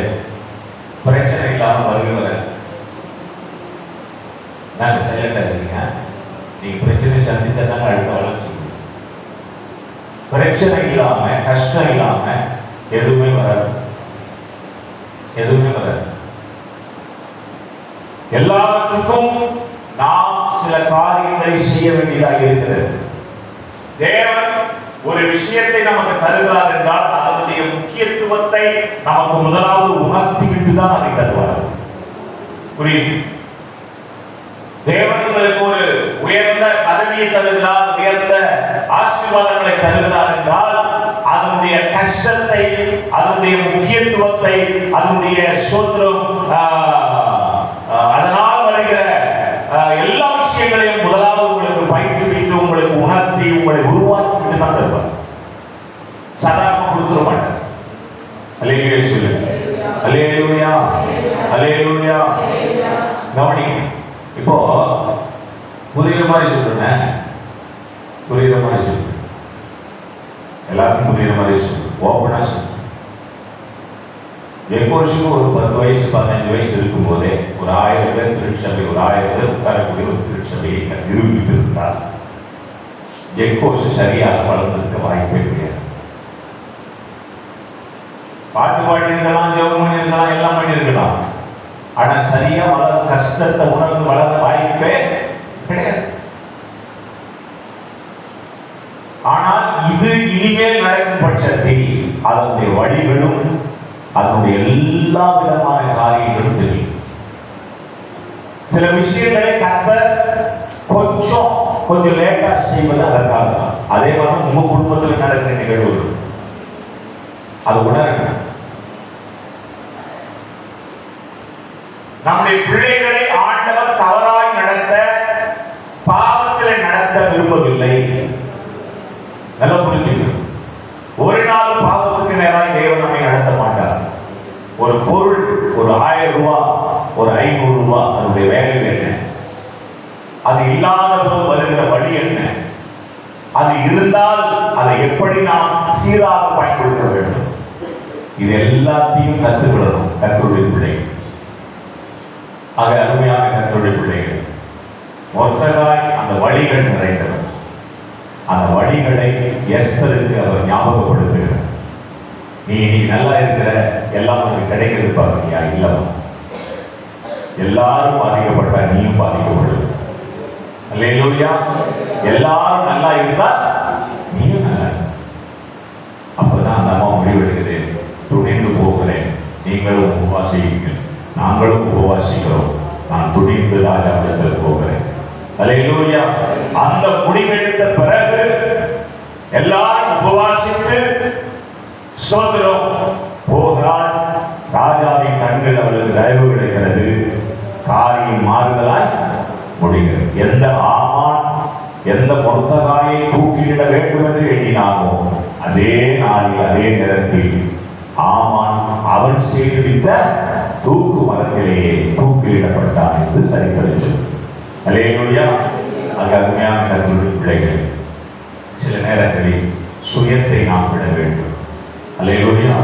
பிரச்சனை இல்லாம வருகிற நாங்க சைலண்டா இருக்கீங்க. நீங்க பிரச்சனை சந்திச்சாதாங்க அடுத்த வளர்ச்சி. பிரச்சனை இல்லாம கஷ்டம் இல்லாம எதுவுமே வராது. எல்லாவற்றுக்கும் நாம் சில காரியங்களை செய்ய வேண்டியதாக இருக்கிறது. தேவன் ஒரு விஷயத்தை நமக்கு தருகிறார் என்றால் அதனுடைய முக்கியத்துவத்தை நமக்கு முதலாவது உணர்த்திவிட்டு தான் அதை தருவார். புரியுது? தேவன் உங்களுக்கு ஒரு உயர்ந்த பதவியை தருகிறார், உயர்ந்த ஆசீர்வாதங்களை தருகிறார் என்றால் அதனுடைய கஷ்டத்தை, அதனுடைய முக்கியத்துவத்தை, அதனுடைய சோத்திரம், அதனால் வருகிற எல்லா விஷயங்களையும் முதலாவது உங்களுக்கு பயிற்றுவித்து, உங்களுக்கு உணர்த்தி, உங்களை உருவாக்கி விட்டு தான் தருவார். சாதாரண கொடுத்துட மாட்டார். அல்லேலூயா சொல்லுங்க. அல்லேலூயா, அல்லேலூயா. கவனிங்க. இப்போ புரியுற மாதிரி சொல்றேன், புரியுற மாதிரி சொல்றேன், எல்லாருக்கும் புரியுற மாதிரி சொல்றேன், ஓப்பனா சொல்றேன். எக்கோஷுக்கு ஒரு 10 வயசு 15 வயசு இருக்கும் போதே ஒரு 1000 பேர் திருச்சபை, ஒரு 1000 பேர் உட்காரக்கூடிய ஒரு திருச்சபையை நிரூபித்து இருந்தார். எக்கோஷு சரியாக வளர்ந்திருக்க வாய்ப்பே கிடையாது. பாட்டு பாடி இருக்கலாம், ஜெபம் பண்ணி இருக்கலாம், எல்லாம் பண்ணி இருக்கலாம். ஆனா சரியா வளர, கஷ்டத்தை உணர்ந்து வளர வாய்ப்பே கிடையாது. ஆனால் இது இனிமேல் நடக்கும் பட்சத்தில் அதனுடைய வழிகளும் அதனுடைய எல்லா விதமான காரியங்களும் தெரியும். சில விஷயங்களை கர்த்தர் கொஞ்சம் லேட்டா செய்வது அதற்காக தான். அதே மாதிரி உங்க குடும்பத்தில் நடக்கிற நிகழ்வுகள் அது உணருங்க. நம்முடைய பிள்ளைகளை ஆண்டவர் தவறாய் நடத்த, பாவத்திலே நடத்த விரும்பவில்லை. நல்லா புரிஞ்சுக்கணும். ஒரு நாள் பாவத்துக்கு நேராக தேவன் நம்மை நடத்த மாட்டார். ஒரு பொருள், ஒரு 1000 ரூபாய், ஒரு 500 ரூபாய், அதனுடைய வேலை என்ன, அது இல்லாத போது வருகிற வழி என்ன, அது இருந்தால் அதை எப்படி நாம் சீராக பயன்படுத்த வேண்டும், இது எல்லாத்தையும் கற்றுக்கொள்ளணும் கர்த்தருடைய பிள்ளைகள். ஆக அருமையான கர்த்தருடைய பிள்ளைகள், மொத்தமாய் அந்த வழிகள் நிறைந்தவர். அந்த வழிகளை எஸ்தருக்கு அவர் ஞாபகப்படுத்துகிறார். நீ நல்லா இருக்கிற, எல்லாம் உனக்கு கிடைக்கிறது பாருங்க. இல்லவா, எல்லாரும் பாதிக்கப்பட்டா நீயும் பாதிக்கப்படுவ. அல்லேலூயா. எல்லாரும் நல்லா இருந்தா நீயும் நல்லா இருக்க. அப்பதான் அந்த அம்மா முடிவெடுக்குது, துணிந்து போகிறேன், நீங்களும் உபவாசிக்கிறீர்கள், நாங்களும் உபவாசிக்கிறோம், நான் துணிந்து ராஜாவிடத்தில் போகிறேன். அல்லேலூயா. அந்த முடிவெடுத்த பிறகு எல்லாரும் உபவாசித்து சோதரம் போகிறாள். ராஜாவின் கண்கள் அவளுக்கு தயவு கிடைக்கிறது. காரியம் மாறுதலாய் முடிகிறது. எந்த ஆமான் எந்த மொத்தகாயை தூக்கி தூக்கிலிட வேண்டும் என்று எண்ணினானோ அதே நாளில் அதே நேரத்தில் ஆமான் அவன் செய்துவித்த தூக்கு மரத்திலேயே தூக்கிலிடப்பட்டான் என்று சரித்திரம். அல்லேலூயா. அங்க அருமையான கர்த்தருடைய பிள்ளைகள், சில நேரங்களில் சுயத்தை நாம் விட வேண்டும். அல்லேலூயா.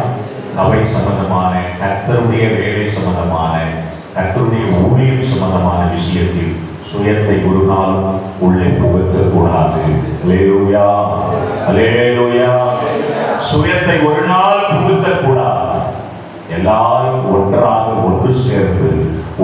சபை சம்பந்தமான, கர்த்தருடைய வேலை சம்பந்தமான, கர்த்தருடைய ஊழியம் சம்பந்தமான விஷயத்தில் சுயத்தை ஒரு நாளும் உள்ளே புகுத்தக் கூடாது. அல்லேலூயா, அல்லேலூயா. சுயத்தை ஒரு நாள் புகுத்தக் கூடாது. எல்லாரும் ஒன்றாக ஒன்று சேர்ந்து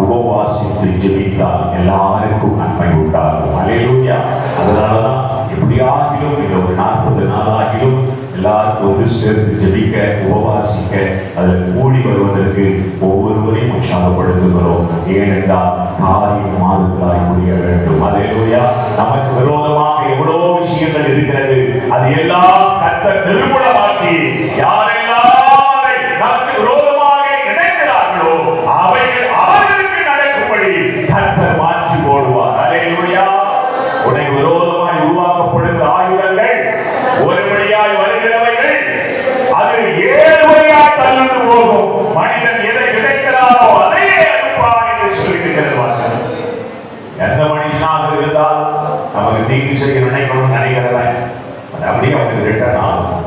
உபவாசித்து ஜெபித்தால் எல்லாருக்கும் நன்மை உண்டாகும். அல்லேலூயா. அதனாலதான் எப்படியாகிலும் இந்த ஒரு 40 நாளாகிலும் எல்லாரும் ஒன்று சேர்ந்து ஜெபிக்க, உபவாசிக்க, அதில் கூடி வருவதற்கு ஒவ்வொருவரையும் உற்சாகப்படுத்துகிறோம். ஏனென்றால் காரியம் மாறுதலாய் முடிய வேண்டும். அல்லேலூயா. நமக்கு விரோதமாக எவ்வளவோ விஷயங்கள் இருக்கிறது, அது எல்லாம் கர்த்தர் நிர்மூலமாக்கி யாரெல்லாம் நமக்கு விரோதமாக நினைக்கிறார்களோ அவைகள் அவர்களுக்கு நடக்கும்படி கர்த்தர் மாற்றி போடுவார். அல்லேலூயா. உனக்கு விரோதமாய் உருவாக்கப்படுகிற ஆயுதங்கள் ஒரு வழியாய் வருகிறவைகள் அது 7 வழியாய் தள்ளிட்டு போகும். மனிதன் எதை விதைக்கிறாரோ அதையே அறுப்பான் என்று சொல்லியிருக்கிறது வாசகம். எந்த மனுஷனாக இருந்தால் நமக்கு தீங்கு செய்ய நினைக்கிறவன் அது அப்படியே அவனுக்கு ரிட்டர்ன் ஆகும்.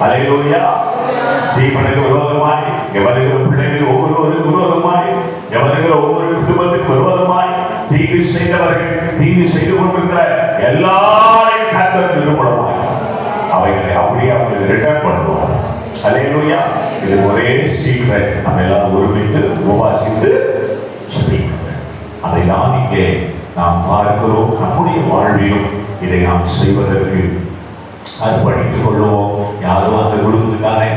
அல்லேலூயா. ஸ்ரீமனுக்கு விரோதமாய் எவருகிற பிள்ளைகள் ஒவ்வொருவருக்கு விரோதமாய் எவருகிற ஒவ்வொரு குடும்பத்துக்கு விரோதமாய் தீங்கு செய்தவர்கள், தீங்கு செய்து கொண்டிருக்கிற எல்லாரையும் கர்த்தர் நிர்மூலமாய் அவைகளை அப்படியே அவங்களுக்கு ரிட்டர்ன் பண்ணுவார். அல்லேலூயா. இது ஒரே சீக்ரெட். நம்ம எல்லாம் ஒருமித்து உபவாசித்து ஜெபிக்கணும். அதை தான் இங்கே நாம் பார்க்கிறோம். நம்முடைய வாழ்விலும் இதை நாம் செய்வதற்கு அர்ப்பணித்துக் கொள்வோம். யாரும் அந்த குடும்பத்துக்கு தானே,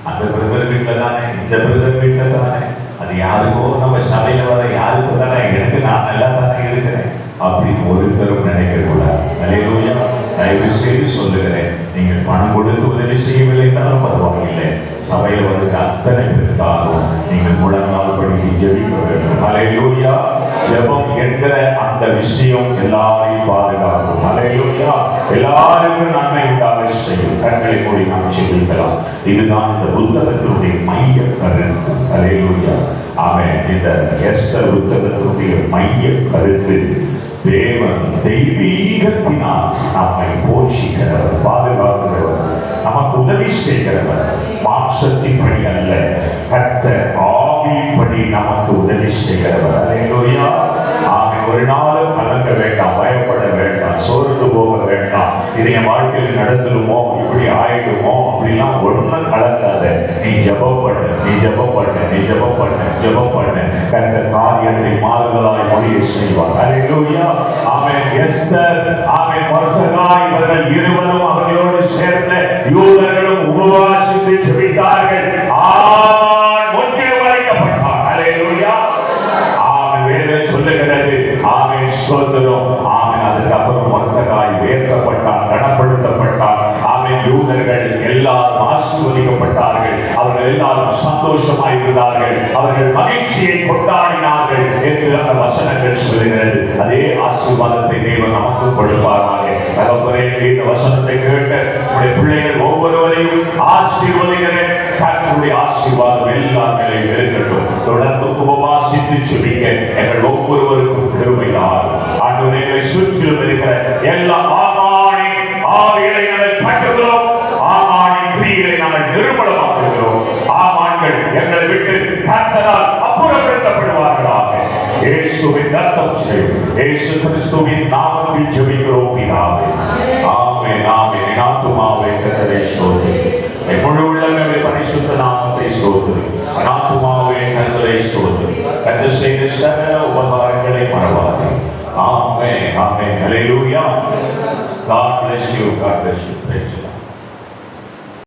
அந்த பிரதர் வீட்டில் தானே, இந்த பிரதர் வீட்டில் தானே, அது யாருக்கோ நம்ம சபையில வர யாருக்கும் தானே, எனக்கு நான் நல்லா தானே இருக்கிறேன் அப்படின்னு ஒருத்தரும் நினைக்க கூடாது. அல்லேலூயா. தயவு செய்து சொல்லுகிறேன், நீங்கள் பணம் கொடுத்து உதவி செய்யவில்லை என்றாலும் பரவாயில்லை, சபையில் வருகிற அத்தனை பேருக்காகவும் நீங்கள் முழங்கால் படித்து ஜெபிக்க வேண்டும். அல்லேலூயா. ஜெபம் என்கிற அந்த விஷயம் எல்லாரையும் பாதுகாக்கும். அல்லேலூயா. எல்லாருக்கும் நன்மை உண்டாக செய்யும். கண்களை மூடி நாம் ஜெபிக்கலாம். இதுதான் இந்த புத்தகத்தினுடைய மைய கருத்து. அல்லேலூயா. ஆமென். இந்த எஸ்தர் புத்தகத்தினுடைய மைய கருத்து, தேவன் தெய்வீகத்தினால் நம்மை போஷிக்கிறவர், பாதுகாக்கிறவர், நமக்கு உதவி செய்கிறவர். மாம்சத்தின்படி அல்ல, கர்த்தர் ஆவியின்படி நமக்கு உதவி செய்கிறவர். அல்லேலூயா. ஆமென். ஒரு நாளும் கலங்க வேண்டாம், பயப்பட வேண்டாம், சோர்ந்து போக வேண்டாம். இது என் வாழ்க்கையில் நடந்துடுமோ, இப்படி ஆயிடுமோ அப்படிலாம் ஒன்றும் கலக்காத. நீ ஜெபம் பண்ணு, நீ ஜெபம் பண்ணு, நீ ஜெபம் பண்ணு, ஜெபம் பண்ணு. கர்த்தர் காரியத்தை மாறுதலாய் முடிய செய்வார். அல்லேலூயா. ஆமென். எஸ்தர், ஆமென், மொர்தெகாய் இவர்கள் இருவரும் அவர்களோடு சேர்ந்த யூதர்களும் உபவாசித்து ஜெபித்தார்கள். ஆமான் முற்றிலும் வளைக்கப்பட்டார். அல்லேலூயா. ஆமென். வேதம் சொல்லுகிறது. ஆமென். ஸ்தோத்திரம். ஆமென். அதுக்கப்புறம் மொர்தெகாய் உயர்த்தப்பட்டார், கனப்படுத்தப்பட்டார். ஆமென். யூதர்கள் எல்லாரும் ஆசீர்வதிக்கப்பட்டார்கள். அவர்கள் எல்லாரும் சந்தோஷமாய் இருந்தார்கள். அவர்கள் மகிழ்ச்சியை கொண்டாடினார்கள் என்று அந்த வசனங்கள் சொல்லுகிறது. அதே ஆசீர்வாதத்தை தேவன் நமக்கு கொடுப்பாராக. தகப்பனே, இந்த வசனத்தை கேட்டு உடைய பிள்ளைகள் ஒவ்வொருவரையும் ஆசீர்வதிக்கிறேன். கர்த்தருடைய ஆசீர்வாதம் எல்லா நிலையும் இருக்கட்டும். தொடர்ந்து உபவாசித்து ஜெபிக்க எங்கள் ஒவ்வொருவருக்கும் கிருபை தாரும். ஆண்டவரே, எங்களை சுற்றிலும் இருக்கிற எல்லா ஆமானின் ஆவிகளை நாங்கள் கட்டுகிறோம். ஆமானின் கிரியைகளை நாங்கள் நிர்மூலமாக்குகிறோம். ஆமான்கள் எங்களை விட்டு கர்த்தரால் அப்புறப்படுத்தப்படுவார்களாக. இயேசுவின் ரத்தம் செய்யும். இயேசு கிறிஸ்துவின் நாமத்தில் ஜெபிக்கிறோம் பிதாவே. ஆமென். ஆமென். என் ஆத்துமாவே கர்த்தரை ஸ்தோத்திரி. என் முழு உள்ளமே பரிசுத்த நாமத்தை ஸ்தோத்திரி. என் ஆத்துமாவே கர்த்தரை ஸ்தோத்திரி. கர்த்தர் செய்த சகல உபகாரங்களை மறவாதே. ஆமென். ஆமென். ஹல்லேலூயா. God bless you. God bless you. Praise you.